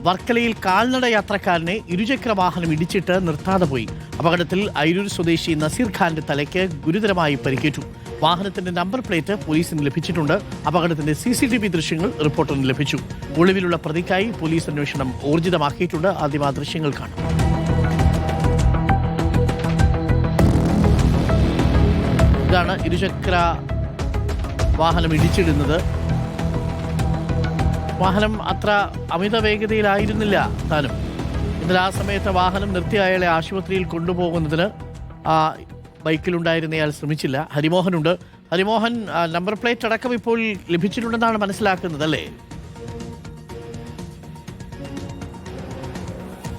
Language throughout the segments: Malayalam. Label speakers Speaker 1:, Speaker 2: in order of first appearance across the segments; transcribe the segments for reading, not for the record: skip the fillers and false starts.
Speaker 1: വർക്കലയിൽ കാൽനട യാത്രക്കാരനെ ഇരുചക്ര വാഹനം ഇടിച്ചിട്ട് നിർത്താതെ പോയി. അപകടത്തിൽ അയിരൂർ സ്വദേശി നസീർ ഖാന്റെ തലയ്ക്ക് ഗുരുതരമായി പരിക്കേറ്റു. വാഹനത്തിന്റെ നമ്പർ പ്ലേറ്റ് പോലീസിന് ലഭിച്ചിട്ടുണ്ട്. അപകടത്തിന്റെ CCTV ദൃശ്യങ്ങൾ റിപ്പോർട്ടറിന് ലഭിച്ചു. ഒളിവിലുള്ള പ്രതിക്കായി പോലീസ് അന്വേഷണം ഊർജിതമാക്കിയിട്ടുണ്ട്. ആദ്യം ആ ദൃശ്യങ്ങൾ കാണാം. ഇതാണ് ഇരുചക്ര വാഹനം ഇടിച്ചിടുന്നത്. വാഹനം അത്ര അമിത വേഗതയിലായിരുന്നില്ല താനും. എന്നാൽ ആ സമയത്ത് വാഹനം നിർത്തി അയാളെ ആശുപത്രിയിൽ കൊണ്ടുപോകുന്നതിന് ബൈക്കിലുണ്ടായിരുന്നയാൾ ശ്രമിച്ചില്ല. ഹരിമോഹനുണ്ട്. ഹരിമോഹൻ, നമ്പർ പ്ലേറ്റ് അടക്കം ഇപ്പോൾ ലഭിച്ചിട്ടുണ്ടെന്നാണ് മനസ്സിലാക്കുന്നത്, അല്ലേ?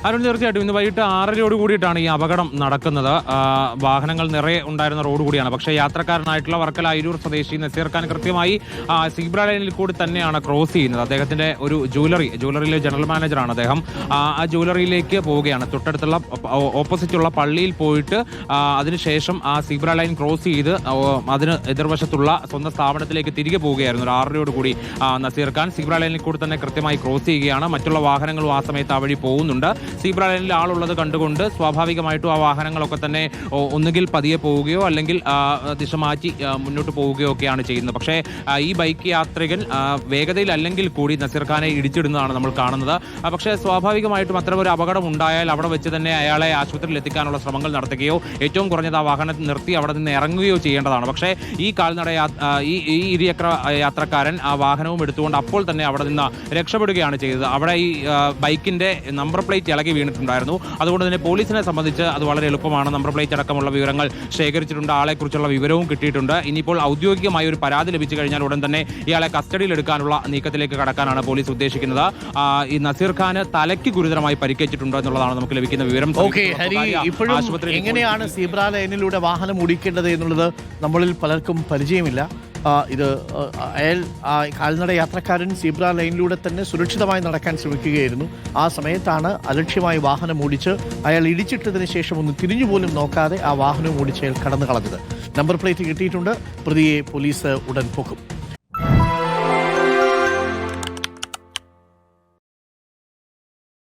Speaker 2: അരുൺ, തീർച്ചയായിട്ടും ഇന്ന് വൈകിട്ട് 6:30 കൂടിയിട്ടാണ് ഈ അപകടം നടക്കുന്നത്. വാഹനങ്ങൾ നിറയെ ഉണ്ടായിരുന്ന റോഡ് കൂടിയാണ്. പക്ഷേ യാത്രക്കാരനായിട്ടുള്ള വർക്കല അയിരൂർ സ്വദേശി നസീർ ഖാൻ കൃത്യമായി സീബ്ര ലൈനിൽ കൂടി തന്നെയാണ് ക്രോസ് ചെയ്യുന്നത്. അദ്ദേഹത്തിന്റെ ഒരു ജ്വല്ലറിയിലെ ജനറൽ മാനേജറാണ് അദ്ദേഹം. ആ ജ്വല്ലറിയിലേക്ക് പോവുകയാണ്. തൊട്ടടുത്തുള്ള ഓപ്പോസിറ്റുള്ള പള്ളിയിൽ പോയിട്ട് അതിനുശേഷം ആ സീബ്ര ലൈൻ ക്രോസ് ചെയ്ത് അതിന് എതിർവശത്തുള്ള സ്വന്തം സ്ഥാപനത്തിലേക്ക് തിരികെ പോവുകയായിരുന്നു. ഒരു 6:30 കൂടി നസീർ ഖാൻ സീബ്ര ലൈനിൽ കൂടി തന്നെ കൃത്യമായി ക്രോസ് ചെയ്യുകയാണ്. മറ്റുള്ള വാഹനങ്ങളും ആ സമയത്ത് ആ വഴി പോകുന്നുണ്ട്. സീബ്ര ലൈനിൽ ആളുള്ളത് കണ്ടുകൊണ്ട് സ്വാഭാവികമായിട്ടും ആ വാഹനങ്ങളൊക്കെ തന്നെ ഒന്നുകിൽ പതിയെ പോവുകയോ അല്ലെങ്കിൽ ദിശ മാറ്റി മുന്നോട്ട് പോവുകയോ ഒക്കെയാണ് ചെയ്യുന്നത്. പക്ഷേ ഈ ബൈക്ക് യാത്രികൻ വേഗതയിലല്ലെങ്കിൽ കൂടി നസീർ ഖാനെ ഇടിച്ചിടുന്നതാണ് നമ്മൾ കാണുന്നത്. പക്ഷേ സ്വാഭാവികമായിട്ടും അത്തരമൊരു അപകടം ഉണ്ടായാൽ അവിടെ വെച്ച് തന്നെ അയാളെ ആശുപത്രിയിൽ എത്തിക്കാനുള്ള ശ്രമങ്ങൾ നടത്തുകയോ ഏറ്റവും കുറഞ്ഞത് ആ വാഹനം നിർത്തി അവിടെ നിന്ന് ഇറങ്ങുകയോ ചെയ്യേണ്ടതാണ്. പക്ഷേ ഈ കാൽനട ഈ ഇരുചക്ര യാത്രക്കാരൻ ആ വാഹനവും എടുത്തുകൊണ്ട് അപ്പോൾ തന്നെ അവിടെ നിന്ന് രക്ഷപ്പെടുകയാണ് ചെയ്തത്. അവിടെ ഈ ബൈക്കിന്റെ നമ്പർ പ്ലേറ്റ് ഇളകി വീണിട്ടുണ്ടായിരുന്നു. അതുകൊണ്ട് തന്നെ പോലീസിനെ സംബന്ധിച്ച് അത് വളരെ എളുപ്പമാണ്. നമ്പർ പ്ലേറ്റ് അടക്കമുള്ള വിവരങ്ങൾ ശേഖരിച്ചിട്ടുണ്ട്. ആളെക്കുറിച്ചുള്ള വിവരവും കിട്ടിയിട്ടുണ്ട്. ഇനിയിപ്പോൾ ഔദ്യോഗികമായി ഒരു പരാതി ലഭിച്ചു കഴിഞ്ഞാൽ ഉടൻ തന്നെ ഇയാളെ കസ്റ്റഡിയിൽ എടുക്കാനുള്ള നീക്കത്തിലേക്ക് കടക്കാനാണ് പോലീസ് ഉദ്ദേശിക്കുന്നത്. ഈ നസീർ ഖാന് തലയ്ക്ക് ഗുരുതരമായി പരിക്കേറ്റിട്ടുണ്ട് എന്നുള്ളതാണ് നമുക്ക് ലഭിക്കുന്ന വിവരം.
Speaker 1: എങ്ങനെയാണ് സീബ്ര ലൈനിലൂടെ വാഹനം ഓടിക്കേണ്ടത് എന്നുള്ളത് നമ്മളിൽ പലർക്കും പരിചയമില്ല. ഇത് അയാൾ കാൽനട യാത്രക്കാരൻ സീബ്ര ലൈനിലൂടെ തന്നെ സുരക്ഷിതമായി നടക്കാൻ ശ്രമിക്കുകയായിരുന്നു. ആ സമയത്താണ് അലക്ഷ്യമായി വാഹനം ഓടിച്ച് അയാൾ ഇടിച്ചിട്ടതിന് ശേഷം ഒന്ന് തിരിഞ്ഞുപോലും നോക്കാതെ ആ വാഹനം ഓടിച്ച് അയാൾ കടന്നു കളഞ്ഞത്. നമ്പർ പ്ലേറ്റ് കിട്ടിയിട്ടുണ്ട്. പ്രതിയെ പോലീസ് ഉടൻ പൊക്കും.